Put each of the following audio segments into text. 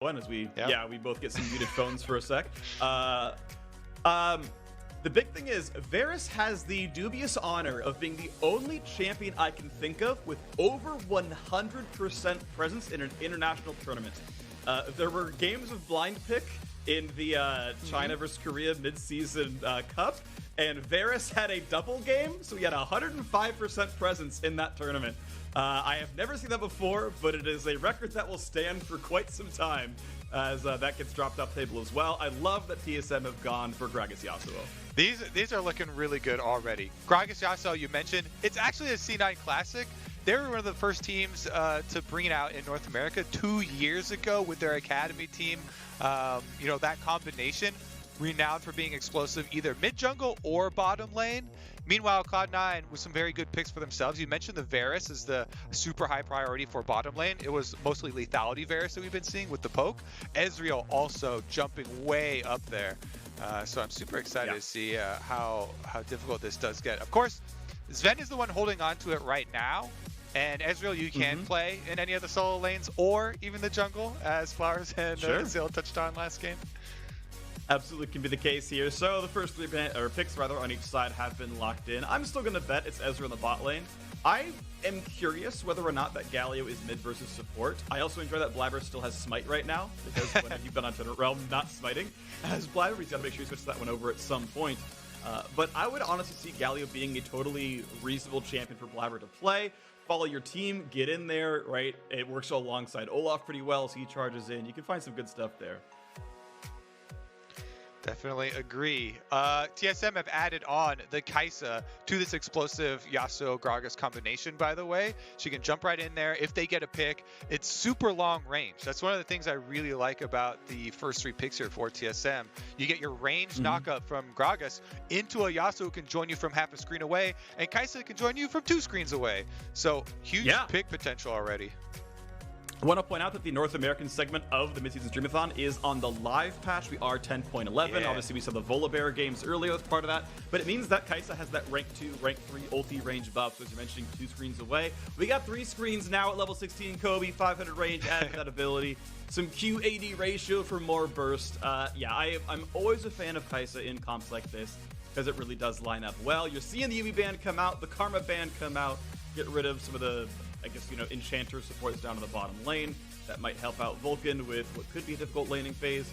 one as we Yep. we both get some muted phones for a sec. The big thing is Varus has the dubious honor of being the only champion I can think of with over 100% presence in an international tournament. There were games of blind pick in the China versus Korea mid-season cup, and Varus had a double game, so he had 105% presence in that tournament. I have never seen that before, but it is a record that will stand for quite some time as that gets dropped off table as well. I love that TSM have gone for Gragas Yasuo. These are looking really good already. Gragas Yasuo, you mentioned, it's actually a C9 Classic. They were one of the first teams to bring it out in North America 2 years ago with their academy team. That combination, renowned for being explosive either mid-jungle or bottom lane. Meanwhile, Cloud9 with some very good picks for themselves. You mentioned the Varus is the super high priority for bottom lane. It was mostly lethality Varus that we've been seeing with the poke. Ezreal also jumping way up there. So I'm super excited to see how difficult this does get. Of course, Sven is the one holding on to it right now. And Ezreal, you can play in any of the solo lanes or even the jungle, as Flowers and Zil touched on last game. Absolutely can be the case here. So the first picks on each side have been locked in. I'm still going to bet it's Ezreal in the bot lane. I am curious whether or not that Galio is mid versus support. I also enjoy that Blabber still has Smite right now, because when have you been on Tournament Realm not smiting? As Blabber, he's got to make sure he switches that one over at some point. But I would honestly see Galio being a totally reasonable champion for Blabber to play. Follow your team, get in there, right? It works alongside Olaf pretty well, so he charges in. You can find some good stuff there. Definitely agree. TSM have added on the Kai'Sa to this explosive Yasuo Gragas combination, by the way. She can jump right in there. If they get a pick, it's super long range. That's one of the things I really like about the first 3 picks here for TSM. You get your range knockup from Gragas into a Yasuo who can join you from half a screen away, and Kai'Sa can join you from 2 screens away. So huge pick potential already. I want to point out that the North American segment of the midseason Streamathon is on the live patch. We are 10.11. Obviously, we saw the Volibear games earlier as part of that, but it means that Kai'Sa has that rank 2, rank 3 ulti range buff. So as you're mentioning, 2 screens away. We got 3 screens now at level 16 Kobe, 500 range, added that ability. Some QAD ratio for more burst. I'm always a fan of Kai'Sa in comps like this, because it really does line up well. You're seeing the UV band come out, the Karma band come out, get rid of some of the Enchanter support that's down to the bottom lane. That might help out Vulcan with what could be a difficult laning phase.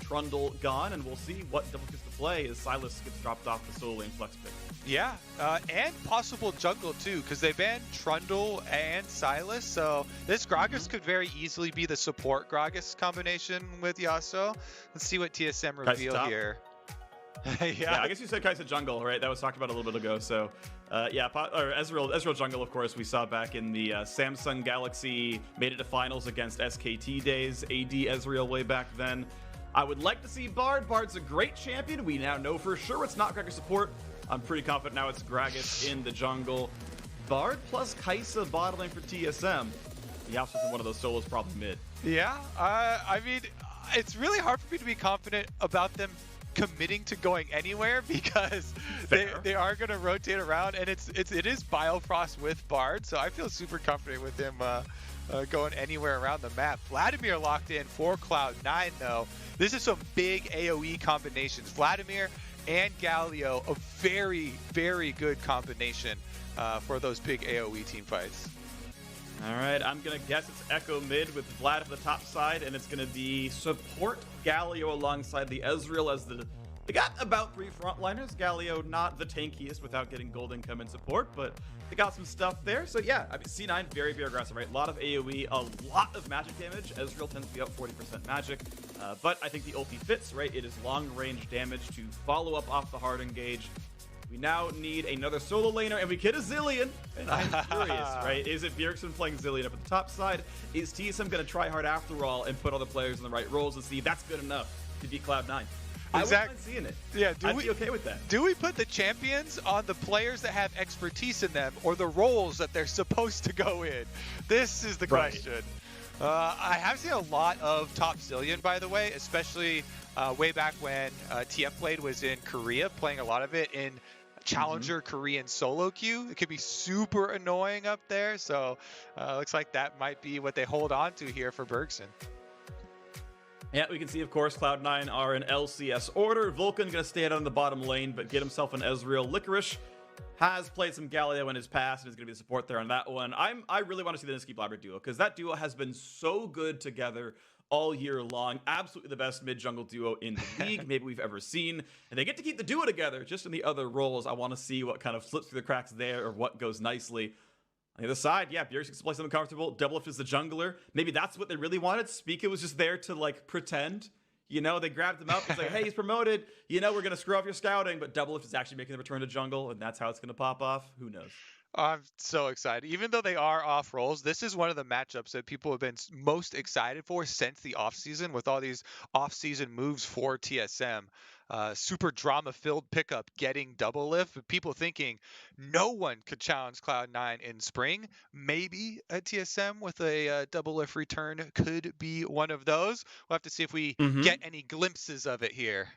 Trundle gone, and we'll see what double gets to play as Silas gets dropped off the solo lane flex pick. Yeah, and possible jungle too, because they banned Trundle and Silas, so this Gragas could very easily be the support Gragas combination with Yasuo. Let's see what TSM reveal here. Yeah, I guess you said Kai'Sa jungle, right? That was talked about a little bit ago. So, Ezreal jungle, of course, we saw back in the Samsung Galaxy, made it to finals against SKT days. AD Ezreal way back then. I would like to see Bard. Bard's a great champion. We now know for sure it's not Gragas support. I'm pretty confident now it's Gragas in the jungle. Bard plus Kai'Sa bot lane for TSM. The option for one of those solos probably mid. Yeah, I mean, it's really hard for me to be confident about them committing to going anywhere, because they are going to rotate around, and it is Biofrost with Bard, so I feel super confident with him going anywhere around the map. Vladimir locked in for Cloud9 though. This is some big AoE combinations. Vladimir and Galio, a very, very good combination for those big AoE team fights. All right, I'm going to guess it's Echo mid with Vlad at the top side, and it's going to be support Galio alongside the Ezreal as they got about 3 frontliners. Galio not the tankiest without getting gold income in support, but they got some stuff there. So yeah, I mean, C9 very, very aggressive, right? A lot of AoE, a lot of magic damage. Ezreal tends to be up 40% magic, but I think the ulti fits, right? It is long range damage to follow up off the hard engage. We now need another solo laner, and we get a Zilean, and I'm curious, right? Is it Bjergsen playing Zilean up at the top side? Is TSM going to try hard after all and put all the players in the right roles and see if that's good enough to beat Cloud9? I wouldn't mind seeing it. Yeah, I'd be okay with that. Do we put the champions on the players that have expertise in them, or the roles that they're supposed to go in? This is the question. I have seen a lot of top Zilean, by the way, especially way back when TF Blade was in Korea, playing a lot of it in Challenger Korean solo queue. It could be super annoying up there, so looks like that might be what they hold on to here for Bjergsen. Yeah, we can see, of course, Cloud9 are in LCS order. Vulcan going to stay out on the bottom lane, but get himself an Ezreal. Licorice has played some Galio in his past and is going to be the support there on that one. I really want to see the Niski Blabber duo, because that duo has been so good together all year long. Absolutely the best mid-jungle duo in the league maybe we've ever seen. And they get to keep the duo together just in the other roles. I want to see what kind of slips through the cracks there or what goes nicely. On the other side, yeah, Bjergsen gets to play something comfortable. Doublelift is the jungler. Maybe that's what they really wanted. Spica was just there to, like, pretend. You know, they grabbed him up. It's like, hey, he's promoted. You know, we're going to screw off your scouting. But Doublelift is actually making the return to jungle, and that's how it's going to pop off. Who knows? I'm so excited. Even though they are off roles, this is one of the matchups that people have been most excited for since the offseason, with all these offseason moves for TSM. Super drama-filled pickup getting Doublelift, but people thinking no one could challenge Cloud9 in spring. Maybe a TSM with a Doublelift return could be one of those. We'll have to see if we get any glimpses of it here.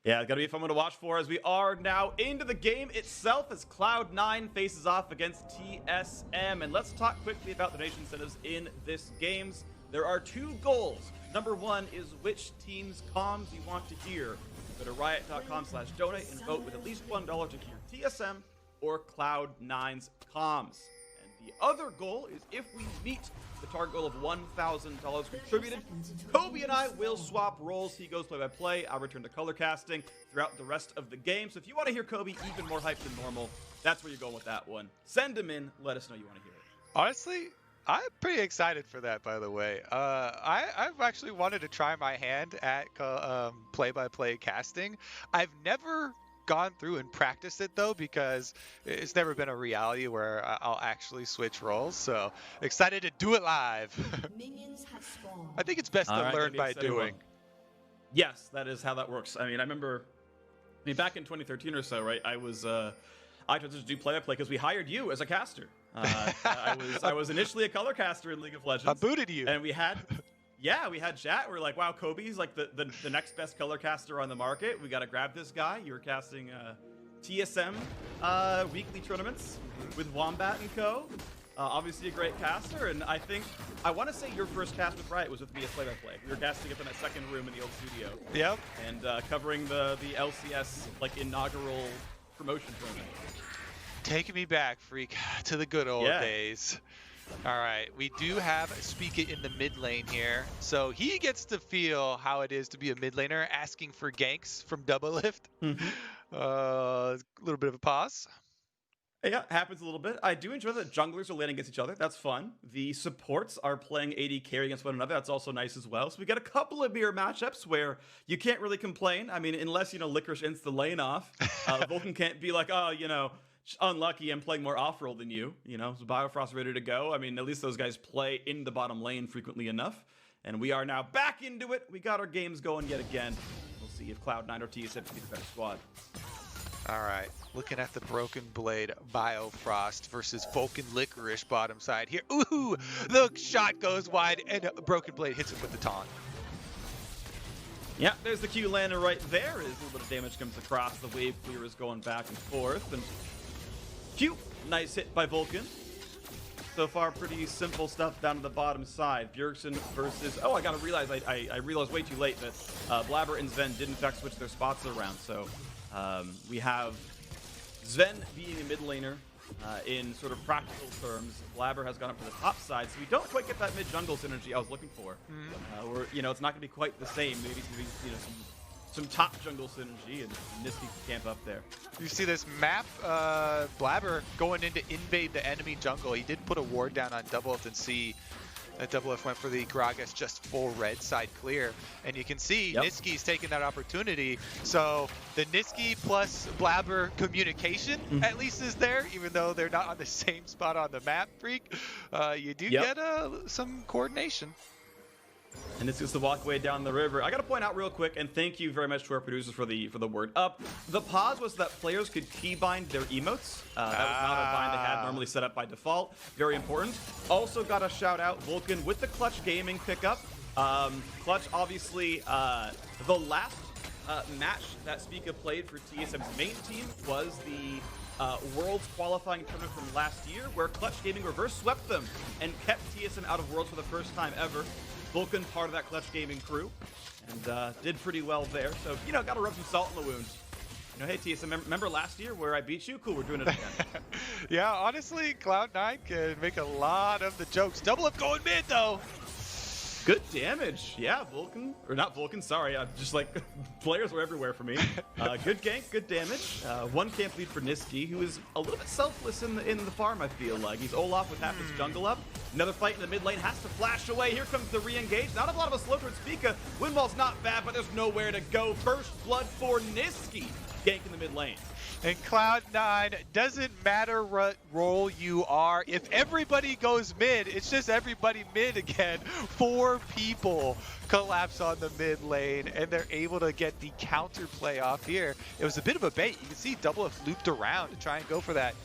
Yeah, it's going to be a fun one to watch for, as we are now into the game itself as Cloud9 faces off against TSM. And let's talk quickly about the nation incentives in this games. There are 2 goals. Number 1 is which team's comms you want to hear. Go to riot.com/donate and vote with at least $1 to hear TSM or Cloud9's comms. And the other goal is if we meet the target goal of $1,000 contributed, Kobe and I will swap roles. He goes play-by-play. I'll return to color casting throughout the rest of the game. So if you want to hear Kobe even more hyped than normal, that's where you're going with that one. Send him in. Let us know you want to hear it. Honestly, I'm pretty excited for that, by the way. I've actually wanted to try my hand at play-by-play casting. I've never gone through and practiced it, though, because it's never been a reality where I'll actually switch roles. So excited to do it live. I think it's best to learn by doing. Yes, that is how that works. I mean, I remember back in 2013 or so, right? I tried to do play-by-play because we hired you as a caster. I was initially a color caster in League of Legends. I booted you. And we had chat. We're like, wow, Kobe's like the next best color caster on the market. We got to grab this guy. You were casting TSM weekly tournaments with Wombat and Co. Obviously a great caster. And I want to say your first cast with Riot was with me as play-by-play. We were casting up in that second room in the old studio. Yep. And covering the LCS like inaugural promotion tournament. Taking me back, Freak, to the good old days. All right, we do have Spica in the mid lane here. So he gets to feel how it is to be a mid laner, asking for ganks from Doublelift. A little bit of a pause. Yeah, happens a little bit. I do enjoy that junglers are landing against each other. That's fun. The supports are playing AD carry against one another. That's also nice as well. So we got a couple of mirror matchups where you can't really complain. I mean, unless, Licorice ends the lane off. Vulcan can't be like, oh, unlucky, I'm playing more off-roll than you. So Biofrost ready to go. I mean, at least those guys play in the bottom lane frequently enough. And we are now back into it. We got our games going yet again. We'll see if Cloud9 or TSM can be the better squad. All right, looking at the Broken Blade Biofrost versus Vulcan Licorice bottom side here. Ooh, the shot goes wide and Broken Blade hits him with the taunt. Yeah, there's the Q landing right there. As a little bit of damage comes across. The wave clear is going back and forth. And Q, nice hit by Vulcan. So far, pretty simple stuff down to the bottom side. Bjergsen versus... Oh, I gotta realize, I realized way too late that Blabber and Sven did in fact switch their spots around. So we have Sven being a mid laner in sort of practical terms. Blabber has gone up to the top side, so we don't quite get that mid jungle synergy I was looking for. Where it's not gonna be quite the same. Maybe it's gonna be some top jungle synergy, and Niski can camp up there. You see this map, Blabber going in to invade the enemy jungle. He did put a ward down on Doublelift and see that Doublelift went for the Gragas just full red side clear. And you can see Niski's taking that opportunity. So the Niski plus Blabber communication at least is there, even though they're not on the same spot on the map, Freak. You do get some coordination. And it's just the walkway down the river. I gotta point out real quick, and thank you very much to our producers for the word up. The pause was that players could keybind their emotes. That was not a bind they had normally set up by default. Very important. Also got a shout out Vulcan with the Clutch Gaming pickup. Clutch, obviously, the last match that Spica played for TSM's main team was the Worlds qualifying tournament from last year, where Clutch Gaming reverse swept them and kept TSM out of Worlds for the first time ever. Vulcan, part of that Clutch Gaming crew, and did pretty well there. So, you know, got to rub some salt in the wound. You know, hey, TSM, remember last year where I beat you? Cool, we're doing it again. Yeah, honestly, Cloud9 can make a lot of the jokes. Double up going mid, though. Good damage. Yeah, Vulcan. Or not Vulcan, sorry. I'm just like, players were everywhere for me. Good gank, good damage. One camp lead for Niski, who is a little bit selfless in the farm, I feel like. He's Olaf with half his jungle up. Another fight in the mid lane, has to flash away. Here comes the re-engage. Not a lot of a slow towards Pika. Windwall's not bad, but there's nowhere to go. First blood for Niski. Gank in the mid lane. And Cloud9, doesn't matter what role you are. If everybody goes mid, it's just everybody mid again. 4 people collapse on the mid lane, and they're able to get the counter play off here. It was a bit of a bait. You can see Double F looped around to try and go for that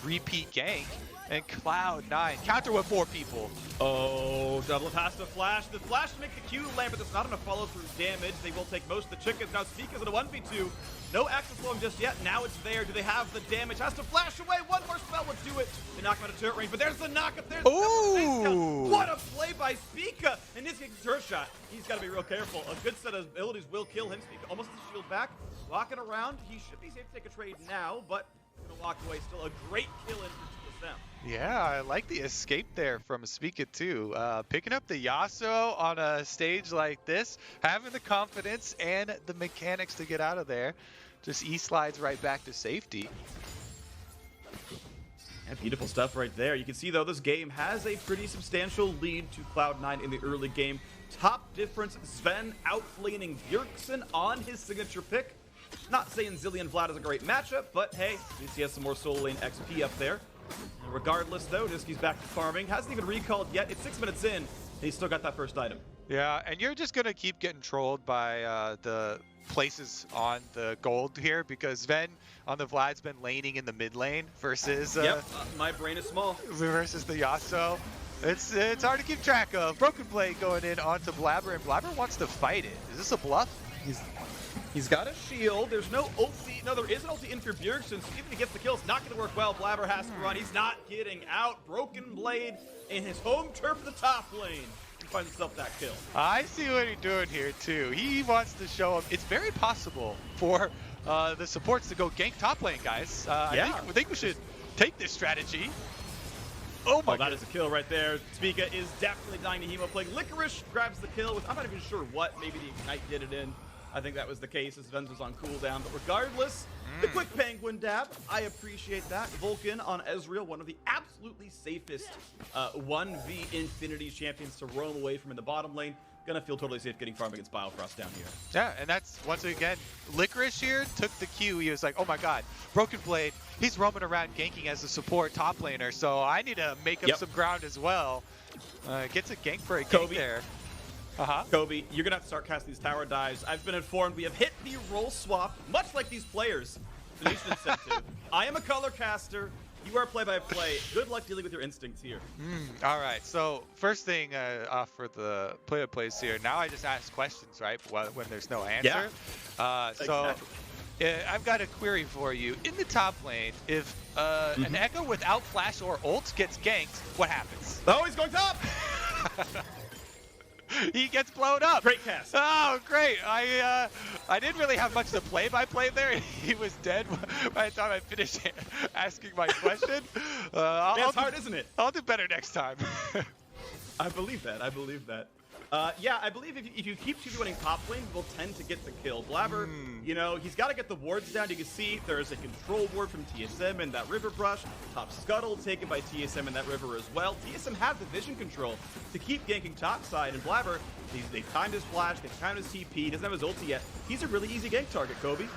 repeat gank. And Cloud9 counter with 4 people. Oh, Double has to flash. The flash to make the Q land, but there's not enough follow-through damage. They will take most of the chickens. Now Speaka's in a 1v2. No access flowing just yet. Now it's there. Do they have the damage? Has to flash away. One more spell would do it. They knock him out of turret range, but there's the knockup. There's the what a play by Speaka. And this gets a turret shot. He's got to be real careful. A good set of abilities will kill him. Speaka almost the shield back. Walking around. He should be safe to take a trade now, but he's going to walk away. Still a great kill in for TSM. Yeah, I like the escape there from Speaka too. Picking up the Yasuo on a stage like this, having the confidence and the mechanics to get out of there. Just E-slides right back to safety. And beautiful stuff right there. You can see, though, this game has a pretty substantial lead to Cloud9 in the early game. Top difference, Sven outlaning Bjergsen on his signature pick. Not saying Zillion Vlad is a great matchup, but hey, at least he has some more solo lane XP up there. And regardless, though, Niski's back to farming. Hasn't even recalled yet. It's 6 minutes in, and he's still got that first item. Yeah, and you're just going to keep getting trolled by the places on the gold here, because Sven on the Vlad's been laning in the mid lane versus my brain is small. Versus the Yasuo. It's hard to keep track of. Broken Blade going in onto Blabber, and Blabber wants to fight it. Is this a bluff? He's got a shield. There's no ulti. No, there is an ulti in for Bjergsen. So even if he gets the kill, it's not going to work well. Blabber has to run. He's not getting out. Broken Blade in his home turf in the top lane. He finds himself that kill. I see what he's doing here, too. He wants to show him. It's very possible for the supports to go gank top lane, guys. I think we should take this strategy. Oh my god. That is a kill right there. Speaka is definitely dying to Hemo Plague. Licorice grabs the kill with, I'm not even sure what. Maybe the Ignite did it in. I think that was the case as Venz was on cooldown. But regardless, the quick penguin dab, I appreciate that. Vulcan on Ezreal, one of the absolutely safest 1v Infinity champions to roam away from in the bottom lane. Gonna feel totally safe getting farm against Biofrost down here. Yeah, and that's, once again, Licorice here took the cue. He was like, oh my god, Broken Blade, he's roaming around ganking as a support top laner, so I need to make up some ground as well. Gets a gank for a gank there. Kobe, you're gonna have to start casting these tower dives. I've been informed we have hit the role swap, much like these players. Solution incentive. I am a color caster. You are play-by-play. Good luck dealing with your instincts here. All right. So first thing for the play-by-plays here. Now I just ask questions, right? When there's no answer. So I've got a query for you. In the top lane, if an Echo without flash or ult gets ganked, what happens? Oh, he's going top. He gets blown up. Great cast. Oh, great. I didn't really have much to play-by-play there. He was dead by the time I finished asking my question. It's hard, isn't it? I'll do better next time. I believe that. I believe that. Yeah, I believe if you keep 2v1ing top lane, we'll tend to get the kill. Blabber, you know, he's got to get the wards down. You can see there's a control ward from TSM in that river brush. Top scuttle taken by TSM in that river as well. TSM have the vision control to keep ganking top side, and Blabber, they timed his flash, they timed his TP, he doesn't have his ulti yet. He's a really easy gank target, Kobe.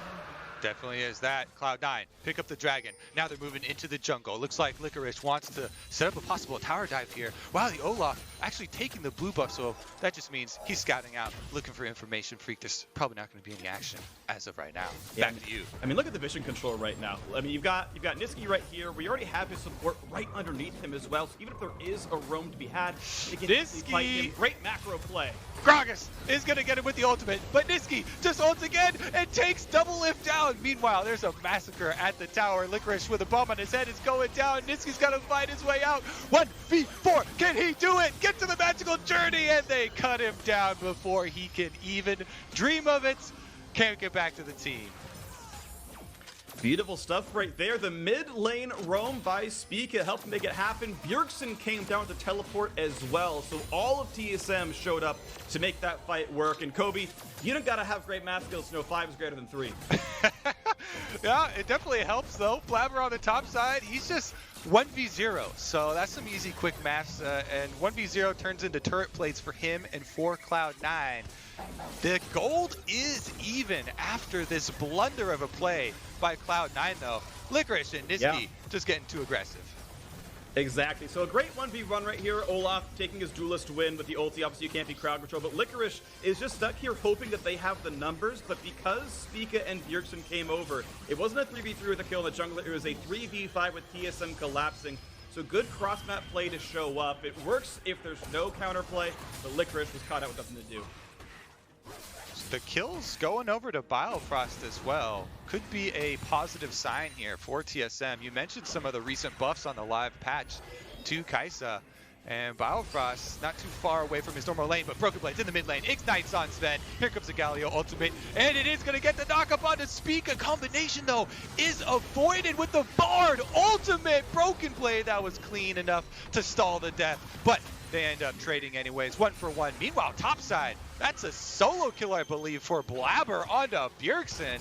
Definitely is that. Cloud9, pick up the dragon. Now they're moving into the jungle. Looks like Licorice wants to set up a possible tower dive here. Wow, the Olaf actually taking the blue buff, so that just means he's scouting out, looking for information. Freak, there's probably not going to be any action as of right now. Yeah, back to you. I mean, look at the vision control right now. I mean, you've got Niski right here. We already have his support right underneath him as well, so even if there is a roam to be had, they can easily fight him. Great macro play. Gragas is going to get him with the ultimate, but Niski just ults again and takes double lift down. down. Meanwhile, there's a massacre at the tower. Licorice with a bomb on his head is going down. Niski's got to fight his way out. 1v4. Can he do it? Get to the magical journey, and they cut him down before he can even dream of it. Can't get back to the team. Beautiful stuff right there. The mid lane roam by Spica helped make it happen. Bjergsen came down with the teleport as well. So all of TSM showed up to make that fight work. And Kobe, you don't gotta have great math skills to know 5 is greater than 3. Yeah, it definitely helps though. Blabber on the top side, he's just 1v0. So that's some easy quick maths. And 1v0 turns into turret plates for him and for Cloud9. The gold is even after this blunder of a play by Cloud9 though. Licorice and Niski just getting too aggressive. Exactly. So a great 1v1 right here. Olaf taking his duelist win with the ulti. Obviously you can't be crowd control, but Licorice is just stuck here hoping that they have the numbers, but because Spica and Bjergsen came over, it wasn't a 3v3 with a kill in the jungle, it was a 3v5 with TSM collapsing. So good cross-map play to show up. It works if there's no counterplay, but Licorice was caught out with nothing to do. The kills going over to Biofrost as well could be a positive sign here for TSM. You mentioned some of the recent buffs on the live patch to Kai'Sa, and Biofrost not too far away from his normal lane, but Broken Blade's in the mid lane, ignites on Sven. Here comes the Galio ultimate, and it is going to get the knock up onto Spica. Combination though is avoided with the Bard ultimate. Broken Blade that was clean enough to stall the death, but they end up trading anyways, 1 for 1. Meanwhile, topside, that's a solo kill, I believe, for Blabber onto Bjergsen.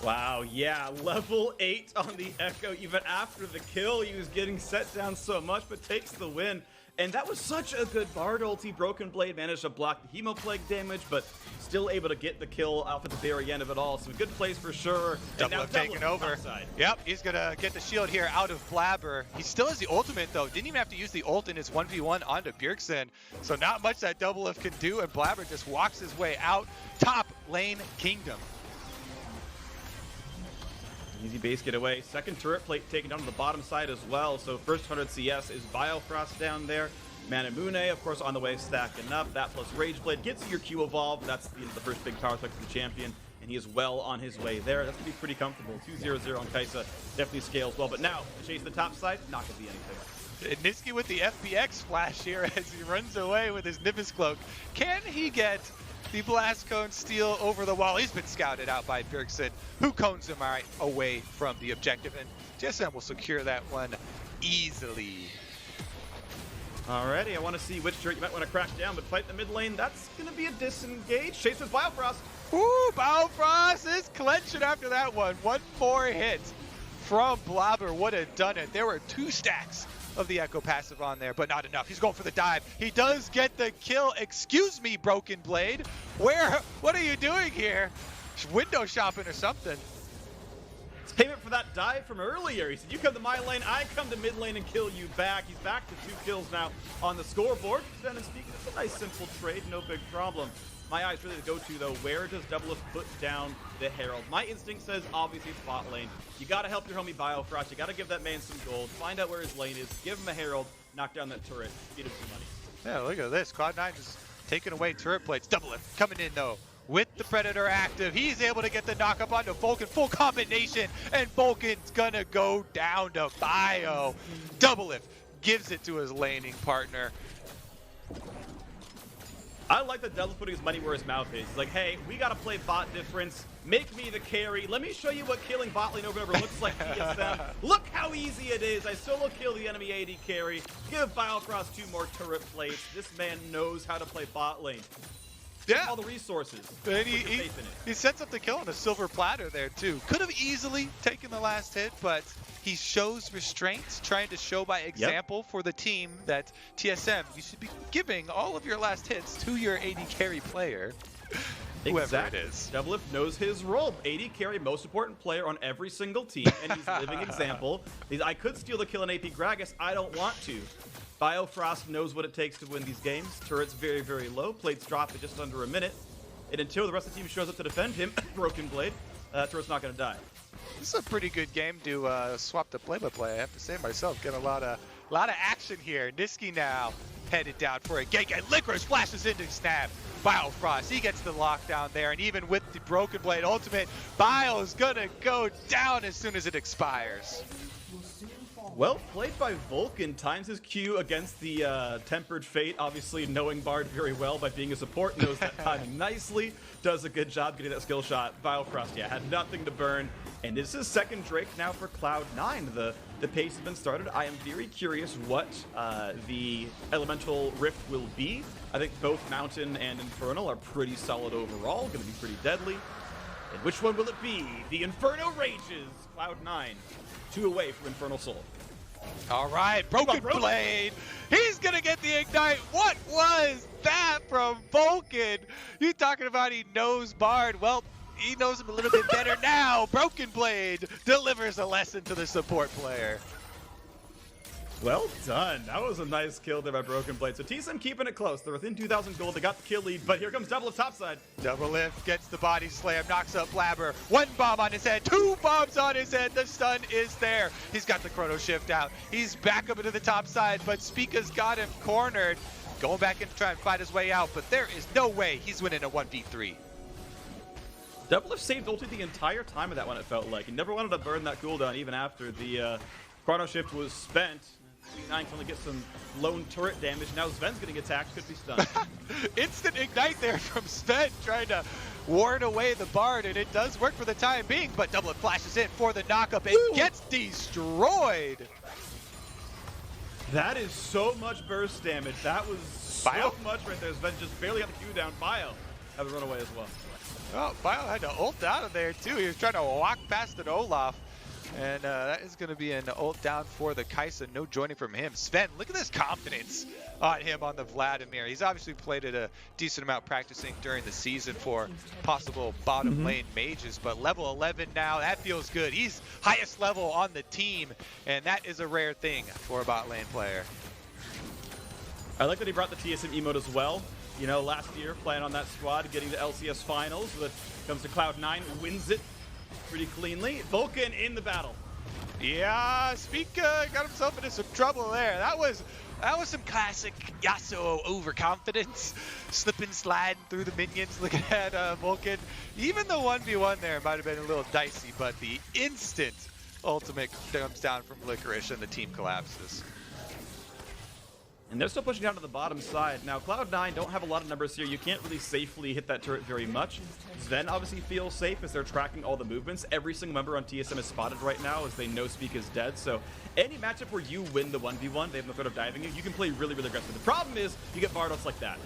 Wow, yeah, level 8 on the Echo. Even after the kill, he was getting set down so much, but takes the win. And that was such a good Bard ulti. Broken Blade managed to block the Hemoplague damage, but still able to get the kill off at the very end of it all. Some good plays for sure. Double taking over. Yep, he's going to get the shield here out of Blabber. He still has the ultimate, though. Didn't even have to use the ult in his 1v1 onto Bjergsen. So not much that Double can do, and Blabber just walks his way out. Top lane kingdom. Easy base getaway. Second turret plate taken down to the bottom side as well. So first 100 CS is Biofrost down there. Manamune, of course, on the way stacking up. That plus Rage Blade gets you your Q evolve. That's the first big power select for the champion. And he is well on his way there. That's going to be pretty comfortable. 2-0-0 on Kai'Sa. Definitely scales well. But now, the chase to the top side, not going to be anything. Niski with the FBX flash here as he runs away with his Nimbus Cloak. Can he get the Blast Cone steal over the wall? He's been scouted out by Bjergsen, who cones him right away from the objective, and TSM will secure that one easily. Alrighty, I want to see which turret you might want to crack down, but fight the mid lane, that's going to be a disengage. Chase with Biofrost. Ooh, Biofrost is clenching after that one. One more hit from Blabber would have done it. There were 2 stacks of the Echo passive on there, but not enough. He's going for the dive. He does get the kill. Excuse me, Broken Blade. What are you doing here? Window shopping or something. It's payment for that dive from earlier. He said, you come to my lane, I come to mid lane and kill you back. He's back to 2 kills now on the scoreboard. Then and speaking, it's a nice simple trade, no big problem. My eyes really to go to though, where does Double put down the Herald? My instinct says obviously it's bot lane. You gotta help your homie Biofrost, you gotta give that man some gold, find out where his lane is, give him a Herald, knock down that turret, feed him some money. Yeah, look at this. Cloud9 just taking away turret plates. Double coming in though with the Predator active. He's able to get the knock up onto Vulcan, full combination, and Vulcan's gonna go down to Bio. Double gives it to his laning partner. I like that Devil's putting his money where his mouth is. He's like, hey, we gotta play bot difference. Make me the carry. Let me show you what killing bot lane over and over looks like TSM. Look how easy it is. I solo kill the enemy AD carry. Give Biofrost 2 more turret plates. This man knows how to play bot lane. Yeah. All the resources. And he sets up the kill on a silver platter there too. Could have easily taken the last hit, but he shows restraint, trying to show by example for the team that TSM, you should be giving all of your last hits to your AD carry player, whoever it is. Double knows his role. AD carry, most important player on every single team, and he's a living example. I could steal the kill in AP Gragas, I don't want to. Biofrost knows what it takes to win these games. Turret's very, very low. Plates drop at just under a minute. And until the rest of the team shows up to defend him, Broken Blade, turret's not going to die. This is a pretty good game to swap to play-by-play. I have to say myself, get a lot of A lot of action here. Niski now headed down for a gank, and Licorice flashes into snap. Biofrost, he gets the lockdown there, and even with the Broken Blade ultimate, Bio's gonna go down as soon as it expires. Well played by Vulcan, times his Q against the Tempered Fate, obviously knowing Bard very well by being a support, knows that timing nicely, does a good job getting that skill shot. Biofrost, yeah, had nothing to burn, and this is second Drake now for Cloud9. The pace has been started. I am very curious what the Elemental Rift will be. I think both Mountain and Infernal are pretty solid overall, gonna be pretty deadly. And which one will it be? The Inferno rages, Cloud9, 2 away from Infernal Soul. All right, Broken Blade. He's gonna get the ignite. What was that from Vulcan? You talking about he knows Bard? Well, he knows him a little bit better now. Broken Blade delivers a lesson to the support player. Well done. That was a nice kill there by Broken Blade. So TSM keeping it close. They're within 2,000 gold. They got the kill lead, but here comes Double Lift topside. Double Lift gets the body slam, knocks up Blabber. 1 bomb on his head, 2 bombs on his head. The stun is there. He's got the chrono shift out. He's back up into the top side, but Spica's got him cornered. Going back in to try and fight his way out, but there is no way he's winning a 1v3. Double Lift saved ulti the entire time of that one, it felt like. He never wanted to burn that cooldown even after the chrono shift was spent. 9 can only get some lone turret damage. Now Sven's getting attacked, could be stunned. Instant ignite there from Sven, trying to ward away the Bard, and it does work for the time being, but Double Lift flashes in for the knockup and gets destroyed. That is so much burst damage. That was so much right there. Sven just barely got the Q down. Bio had to run away as well. Oh, Bio had to ult out of there too. He was trying to walk past an Olaf. And that is going to be an ult down for the Kai'Sa. No joining from him. Sven, look at this confidence on him on the Vladimir. He's obviously played it a decent amount practicing during the season for possible bottom lane mages. But level 11 now, that feels good. He's highest level on the team. And that is a rare thing for a bot lane player. I like that he brought the TSM emote as well. You know, last year, playing on that squad, getting to LCS finals. But comes to Cloud9, wins it pretty cleanly. Vulcan in the battle. Yeah, Spica got himself into some trouble there. That was some classic Yasuo overconfidence. Slipping, sliding through the minions, looking at Vulcan. Even the 1v1 there might have been a little dicey, but the instant ultimate comes down from Licorice and the team collapses. And they're still pushing down to the bottom side. Now, Cloud9 don't have a lot of numbers here. You can't really safely hit that turret very much. Sven obviously feels safe as they're tracking all the movements. Every single member on TSM is spotted right now as they know Speak is dead. So any matchup where you win the 1v1, they have no threat of diving you, you can play really, really aggressive. The problem is you get Bardos like that.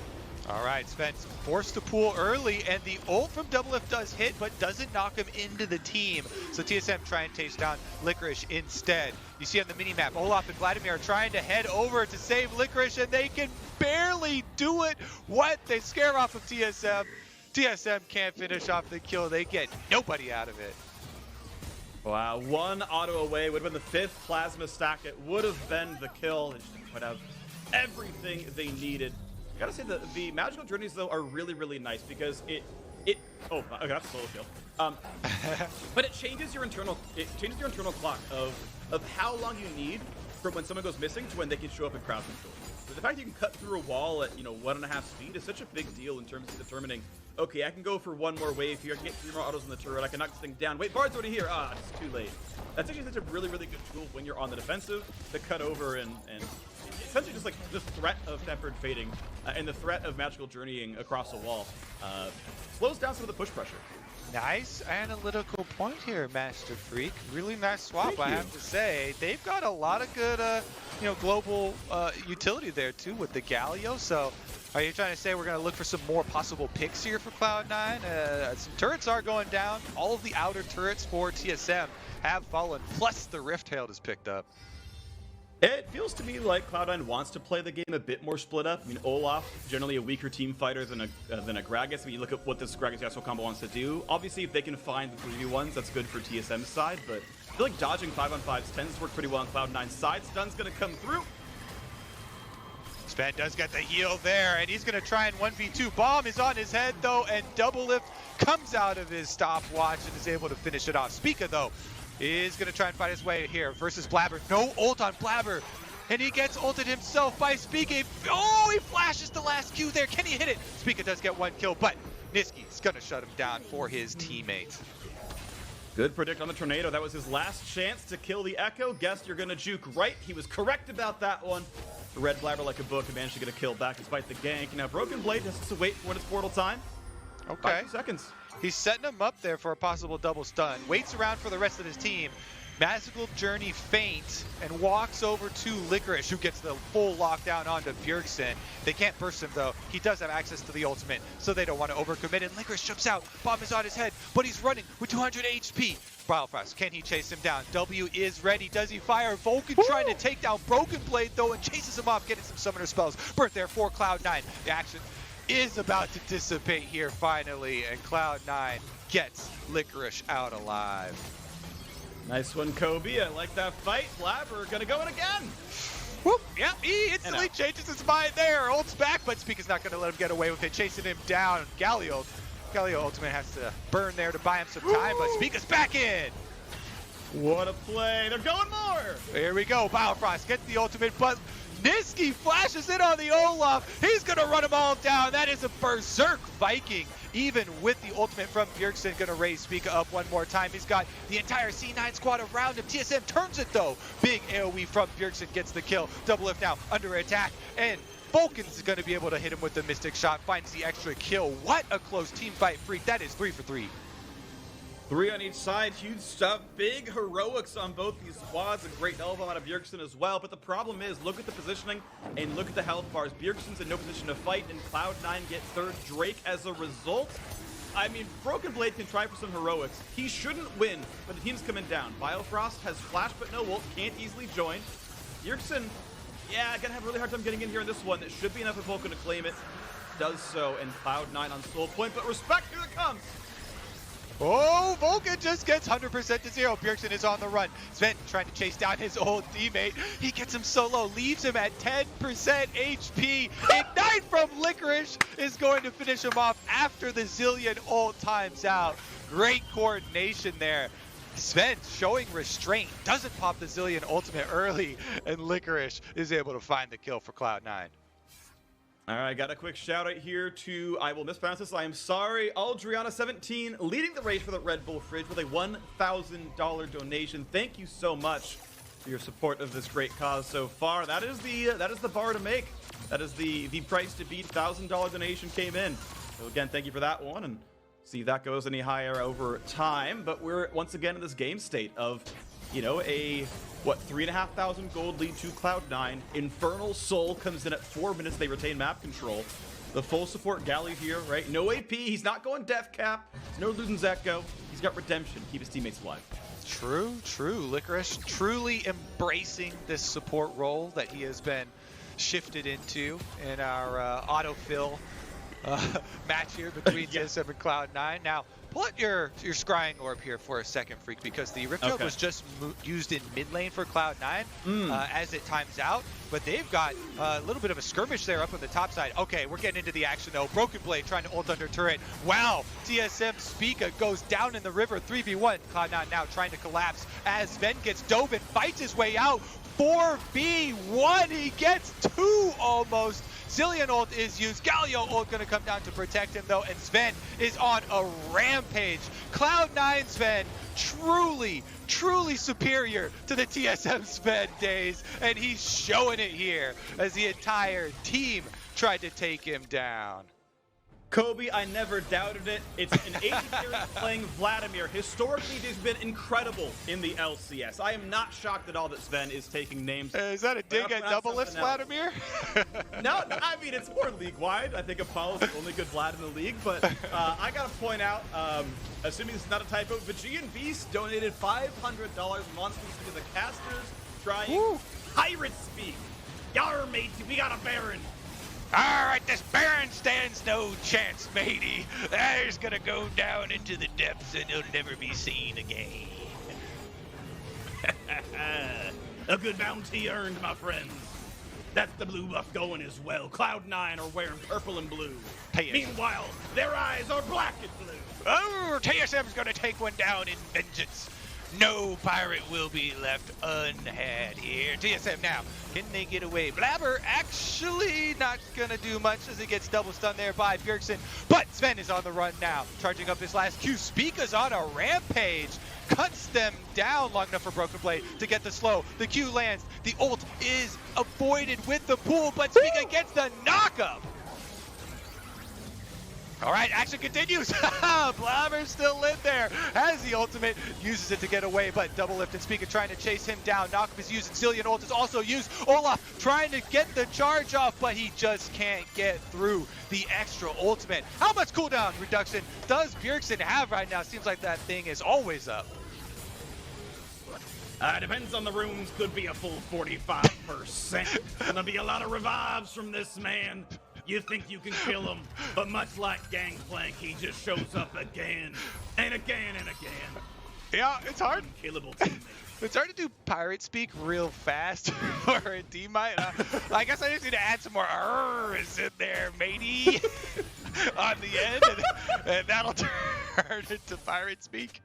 All right, Sven's forced to pull early, and the ult from Double Lift does hit, but doesn't knock him into the team. So TSM try and chase down Licorice instead. You see on the minimap, Olaf and Vladimir are trying to head over to save Licorice, and they can barely do it. What? They scare off of TSM. TSM can't finish off the kill. They get nobody out of it. Wow, 1 auto away would have been the 5th plasma stack. It would have been the kill. They just didn't quite have everything they needed. I gotta say the magical journeys though are really, really nice because oh okay, that's a solo kill. But it changes your internal clock of how long you need from when someone goes missing to when they can show up in crowd control. So the fact that you can cut through a wall at 1.5 speed is such a big deal in terms of determining, okay, I can go for 1 more wave here, I can get 3 more autos in the turret, I can knock this thing down. Wait, Bard's already here. Ah, it's too late. That's actually such a really, really good tool when you're on the defensive to cut over and essentially just like the threat of Tempered Fading and the threat of magical journeying across a wall slows down some of the push pressure. Nice analytical point here, Master Freak. Really nice swap, I have to say. They've got a lot of good, global utility there too with the Galio. So, are you trying to say we're going to look for some more possible picks here for Cloud9? Some turrets are going down. All of the outer turrets for TSM have fallen. Plus, the Rift Hailed is picked up. It feels to me like Cloud9 wants to play the game a bit more split up. I mean, Olaf, generally a weaker team fighter than a Gragas. I mean, you look at what this Gragas-Yasuo combo wants to do. Obviously, if they can find the 3v1s, that's good for TSM's side, but I feel like dodging 5-on-5s tends to work pretty well on Cloud9's side. Stun's going to come through. Sven does get the heal there, and he's going to try and 1v2. Bomb is on his head, though, and Double Lift comes out of his stopwatch and is able to finish it off. Spica, though, is going to try and fight his way here versus Blabber. No ult on Blabber. and he gets ulted himself by Spica. Oh, he flashes the last Q there. Can he hit it? Spica does get one kill, but Niski's gonna shut him down for his teammate. Good predict on the Tornado. That was his last chance to kill the Echo. Guessed you're gonna juke right. He was correct about that one. The Red Blabber like a book and managed to get a kill back despite the gank. Now Broken Blade has to wait for when it's portal time. Okay. 5 seconds. He's setting him up there for a possible double stun. Waits around for the rest of his team. Magical Journey feint and walks over to Licorice, who gets the full lockdown onto Bjergsen. They can't burst him though. He does have access to the ultimate, so they don't want to overcommit. And Licorice jumps out. Bomb is on his head, but he's running with 200 HP. Bifrost, can he chase him down? W is ready. Does he fire? Vulcan trying to take down Broken Blade though, and chases him off, getting some summoner spells. Burnt there for Cloud9. The action is about to dissipate here finally, and Cloud9 gets Licorice out alive. Nice one, Kobe. I like that fight. Blabber gonna go in again. Whoop, yep, he instantly changes his mind there. Ult's back, but Spica's not gonna let him get away with it, chasing him down. Galio ultimate has to burn there to buy him some time, but Spica's back in. What a play. They're going more. Here we go. Bifrost gets the ultimate, but Niski flashes in on the Olaf. He's gonna run them all down. That is a berserk Viking. Even with the ultimate from Bjergsen, gonna raise Spica up one more time. He's got the entire C9 squad around him. TSM turns it though. Big AoE from Bjergsen gets the kill. Double lift now, under attack, and Vulcan's gonna be able to hit him with the Mystic Shot, finds the extra kill. What a close team fight, Freak. That is 3 for 3. 3 on each side, huge stuff, big heroics on both these squads, and great elbow out of Bjergsen as well. But the problem is, look at the positioning and look at the health bars. Bjergsen's in no position to fight, and Cloud9 get third Drake as a result. I mean, Broken Blade can try for some heroics. He shouldn't win, but the team's coming down. Biofrost has flash but no ult, can't easily join. Bjergsen, yeah, gonna have a really hard time getting in here in this one. It should be enough for Vulcan to claim it. Does so, and Cloud9 on soul point, but respect, here it comes. Oh, Vulcan just gets 100% to 0. Bjergsen is on the run. Sven trying to chase down his old teammate. He gets him solo, leaves him at 10% HP. Ignite from Licorice is going to finish him off after the Zillion ult times out. Great coordination there. Sven showing restraint, doesn't pop the Zillion ultimate early, and Licorice is able to find the kill for Cloud9. All right, got a quick shout out here to, I will mispronounce this, I am sorry, Aldriana17, leading the race for the Red Bull Fridge with a $1,000 donation. Thank you so much for your support of this great cause so far. That is the bar to make. That is the price to beat. $1,000 donation came in. So again, thank you for that one, and see if that goes any higher over time. But we're once again in this game state of, you know, a 3,500 gold lead to Cloud9. Infernal Soul comes in at 4 minutes. They retain map control. The full support Galley here, right? No AP. He's not going death cap. There's no losing Echo. He's got redemption. Keep his teammates alive. True. Licorice truly embracing this support role that he has been shifted into in our autofill match here between TSM and Cloud9. Now, pull out your scrying orb here for a second, Freak, because the Rift Shield was just used in mid lane for Cloud9 as it times out, but they've got a little bit of a skirmish there up on the top side. Okay, we're getting into the action though. Broken Blade trying to ult under turret. Wow, TSM Spica goes down in the river, 3v1. Cloud9 now trying to collapse as Sven gets dove and fights his way out. 4v1, he gets 2 almost. Zillion ult is used. Galio ult gonna come down to protect him though, and Sven is on a rampage. Cloud9 Sven, truly superior to the TSM Sven days, and he's showing it here as the entire team tried to take him down. Kobe, I never doubted it. It's an Asian series playing Vladimir. Historically, he's been incredible in the LCS. I am not shocked at all that Sven is taking names. Is that a dig at double lift, Vladimir? No, I mean, it's more league-wide. I think Apollo's the only good Vlad in the league, but I gotta point out, assuming this is not a typo, Veggian Beast donated $500 monthly to the casters trying pirate speak. Yar, matey, we got a Baron. Alright, this Baron stands no chance, matey. There's gonna go down into the depths and he'll never be seen again. A good bounty earned, my friends. That's the blue buff going as well. Cloud9 are wearing purple and blue. Meanwhile, their eyes are black and blue. Oh, TSM's gonna take one down in vengeance. No pirate will be left unhad here. TSM now, can they get away? Blabber actually not gonna do much as he gets double stunned there by Bjergsen. But Sven is on the run now, charging up his last Q. Spica's on a rampage. Cuts them down long enough for Broken Blade to get the slow. The Q lands. The ult is avoided with the pool, but Spica gets the knockup. All right, action continues. Blabber's still lit there. Has the ultimate, uses it to get away, but double lift and Spica trying to chase him down. Knockup is used, and Zillion ult is also used. Olaf trying to get the charge off, but he just can't get through the extra ultimate. How much cooldown reduction does Bjergsen have right now? Seems like that thing is always up. Depends on the rooms, could be a full 45%. Gonna be a lot of revives from this man. You think you can kill him, but much like Gangplank, he just shows up again and again and again. Yeah, it's hard. Unkillable teammate. It's hard to do pirate speak real fast for a teammate. I guess I just need to add some more "is in there, matey" on the end, and that'll turn into pirate speak.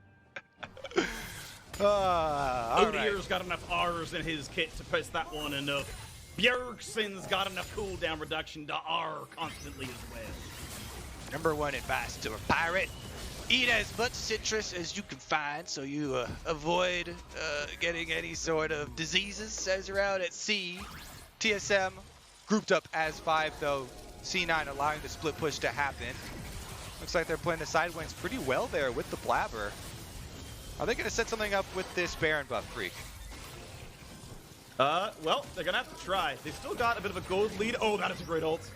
Odier's got enough R's in his kit to press that one enough. Bjergsen's got enough cooldown reduction to R constantly as well. #1 advice to a pirate: eat as much citrus as you can find so you avoid getting any sort of diseases as you're out at sea. TSM grouped up as 5 though. C9 allowing the split push to happen. Looks like they're playing the side wings pretty well there with the Blabber. Are they going to set something up with this Baron buff, Freak? Well, they're gonna have to try. They've still got a bit of a gold lead. Oh, that is a great ult.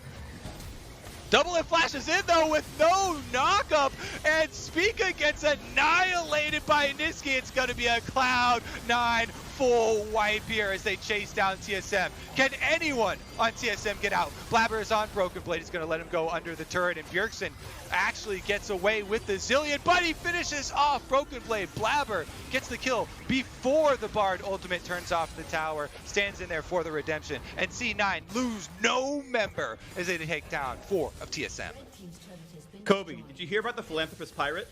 Double it flashes in though with no knockup, and Spica gets annihilated by Niski. It's gonna be a Cloud9 full wipe here as they chase down TSM. Can anyone on TSM get out? Blabber is on Broken Blade. He's gonna let him go under the turret, and Bjergsen actually gets away with the Zillion, but he finishes off Broken Blade. Blabber gets the kill before the Bard ultimate turns off the tower, stands in there for the redemption, and C9 lose no member as they take down 4 of TSM. Kobe, did you hear about the philanthropist pirate?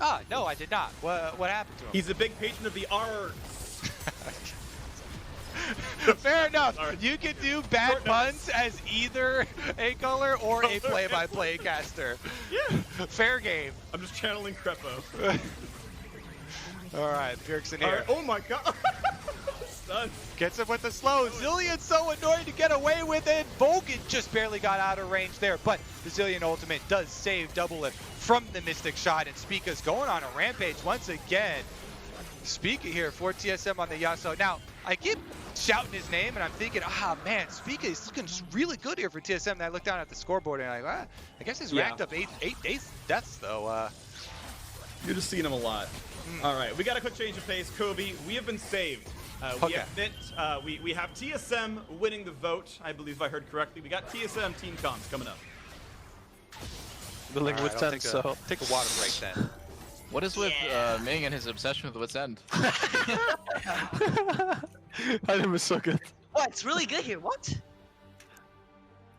Ah, no, I did not. What happened to him? He's a big patron of the arts. Fair enough. You can do bad puns as either a color or a play-by-play caster. Yeah. Fair game. I'm just channeling Crepo. All right, Bjergsen All here. right, oh my god. Stun. Gets him with the slow. Zillion's so annoying to get away with it. Volgan just barely got out of range there, but the Zillion ultimate does save double lift from the Mystic shot, and Spica's going on a rampage once again. Spica here for TSM on the Yasuo. Now, I keep shouting his name, and I'm thinking, man, Spica is looking really good here for TSM. And I look down at the scoreboard, and I'm like, I guess he's racked up eight deaths, though. You're just seeing him a lot. All right, we got a quick change of pace. Kobe, we have been saved. We have fit. We have TSM winning the vote, I believe I heard correctly. We got TSM team comms coming up. The liquid Right, sense, so... take a water break then. What is with Ming and his obsession with Wit's End? That was so good. Oh, it's really good here. What?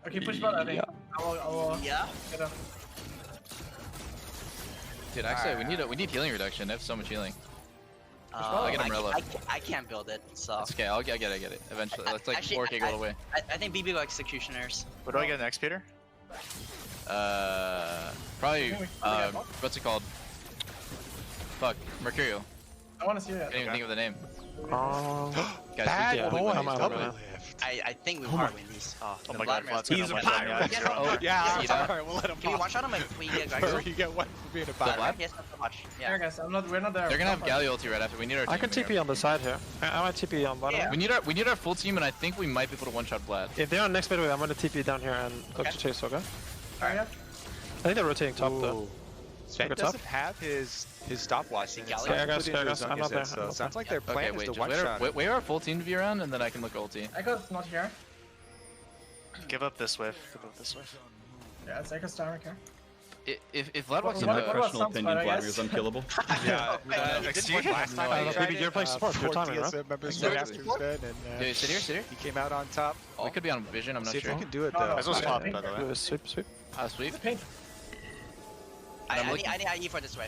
Okay, push button, I think. Yeah. Yeah. Get up. Dude, actually, we need healing reduction. They have so much healing. I get Umbrella. I can't build it, so. It's okay. I get it. Eventually, let's like Actually, 4K all the way. I think BB go executioners. What do I get next, Peter? Probably. What's it called? Fuck, Mercurial. I want to see it. Can't even think of the name. Guys, Bad we boys, I'm out double of it. lift. I think we hard win these. Oh The my god, Vladimir- Vlad's gonna He's a win. pirate. Yeah, Yeah, Yeah, Yeah. alright, we'll let him Can we pop. one shot him if we get guys? You get one for being a The pirate. Vlad? Yes, not so much. Yeah, Yeah. guys, we're not there. They're gonna have Galio ulti right after. We need our team. I can TP on the side here. I might TP on bottom. Yeah. We need our full team, and I think we might be able to one-shot Vlad. If they're on next midway, I'm gonna TP down here and look Okay. to chase, okay? Alright. I think they're rotating top though. Sven Look at doesn't top. have his stopwatch. See and it's Galio? not Yeah, I guess, put into yeah, I his guess. own I'm not set, there, So I'm it not sounds like their Okay, plan is wait, to just one-shot. wait our full team to be around, and then I can look ulti. Echo's not here. Give up this whiff. Give up this whiff. Yeah, it's Echo's time, okay. If Vlad walks What in about the Personal some opinion, spot, I Vladimir's guess? unkillable. Yeah, Excuse didn't last time no I idea. tried Maybe you're playing support, for you're timing, right? TSM members Exactly. after Sven, and Dude, sit here. he came out on top. We could be on vision. I'm not See if sure. we can do it No, no, though. There's no Okay. swap, by the way. Sweep. Sweep. It's paint. I need IE for this way.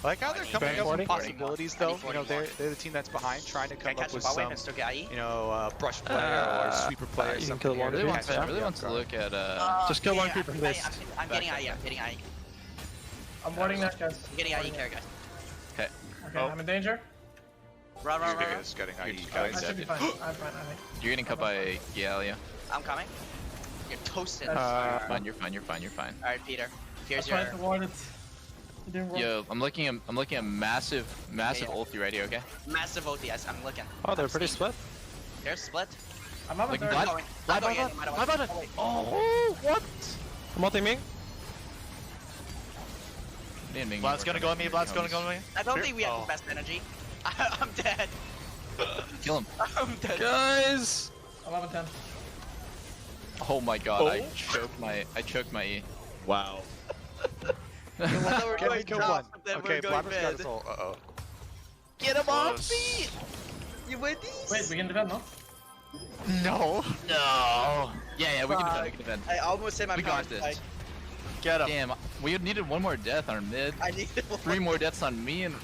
I like how they're coming up with 40. possibilities, I though. need 40 they're more. the team that's behind, trying to Can I come up catch with the bot wave some, and still get IE? brush player or sweeper player. you can something kill here one to Really catch wants, them. really wants to look at Just kill one yeah, creeper I'm base. getting IE, I'm getting IE. I'm warding that, guys. I'm getting IE care, guys. Okay. Okay, Oh. I'm in danger. Run, run, You're run, run. just getting IE, I guys. should be fine. I'm fine, I think. You're getting cut by Gallia. I'm coming. You're toasted. That's- Fine, you're fine, you're fine, you're fine. Alright, Peter. I Here's your... tried to ward it. It didn't work. Yo, I'm looking at massive Yeah. ulti right here, okay? Massive OTS. I'm looking. Oh, they're I'm pretty seeing- split. They're split. I'm on the Looking third. blind. Going. Blind, I'm going blind, in, might blind, have- blind. Oh, wait. Oh, what? I'm ulting Ming. Me and Ming Vlad's work gonna on go on me. it. Vlad's gonna go on me. I don't think we have Oh. the best energy. I'm dead. Kill him. I'm dead. Guys! 11-10. Oh my god, Oh. I choked my E. Wow. I thought we were Can we going kill top, one? but then Okay, we're going Blabber's got mid. his ult. Uh-oh. Get him off Close. me! You win these? Wait, we can defend, no? No. No. Yeah, we can defend. We can defend. I almost hit my We power got this. spike. Get him. Damn, we needed one more death on our mid. I needed one. 3 more deaths on me and.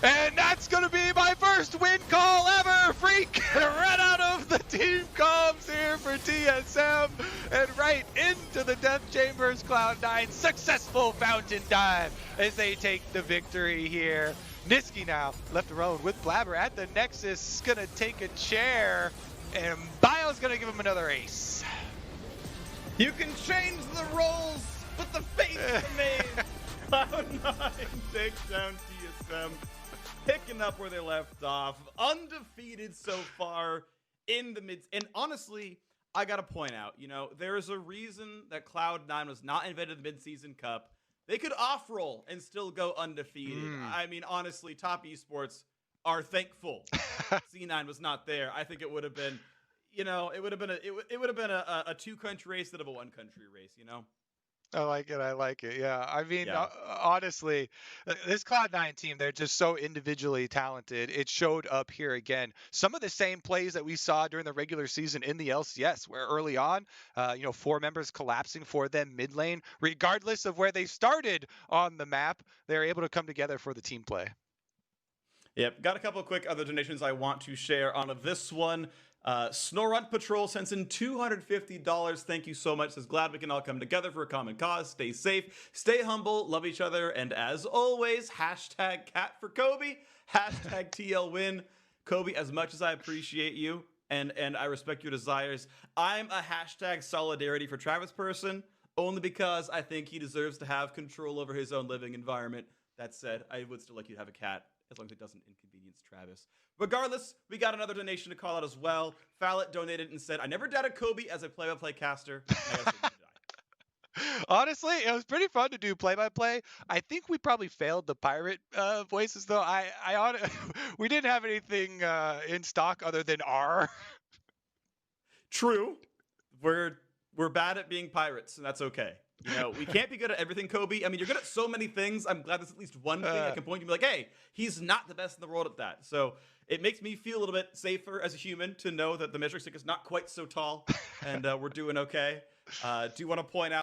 And that's gonna be my first win call ever! Freak! Right out of the team comms here for TSM, and right into the Death Chambers Cloud9. Successful fountain dive as they take the victory here. Niski now left alone with Blabber at the Nexus, is gonna take a chair, and Bio's gonna give him another ace. You can change the roles, but the face remains. Cloud9 takes down TSM, picking up where they left off, undefeated so far in the mid. And honestly, I gotta point out, there is a reason that Cloud9 was not invited to the mid-season cup. They could off-roll and still go undefeated. I mean, honestly, top esports are thankful C9 was not there. I think it would have been, it would have been a 2-country race instead of a 1-country race. I like it. Yeah, I mean, Yeah. honestly, this Cloud9 team, they're just so individually talented. It showed up here again. Some of the same plays that we saw during the regular season in the LCS, where early on, 4 members collapsing for them mid lane, regardless of where they started on the map, they're able to come together for the team play. Yep, got a couple of quick other donations I want to share on this one. Snorunt Patrol sends in $250. Thank you so much. Says, glad we can all come together for a common cause. Stay safe, stay humble, love each other, and as always, hashtag cat for Kobe, hashtag TL win. Kobe, as much as I appreciate you and I respect your desires, I'm a hashtag solidarity for Travis person, only because I think he deserves to have control over his own living environment. That said, I would still like you to have a cat, as long as it doesn't inconvenience Travis. Regardless, we got another donation to call out as well. Fallet donated and said, I never doubted Kobe as a play-by-play caster. I guess I did. Honestly, it was pretty fun to do play-by-play. I think we probably failed the pirate voices, though. We didn't have anything in stock other than R. True. We're bad at being pirates, and that's okay. We can't be good at everything, Kobe. I mean, you're good at so many things. I'm glad there's at least one thing I can point to and be like, hey, he's not the best in the world at that. So it makes me feel a little bit safer as a human to know that the measuring stick is not quite so tall, and we're doing okay. Do want to point out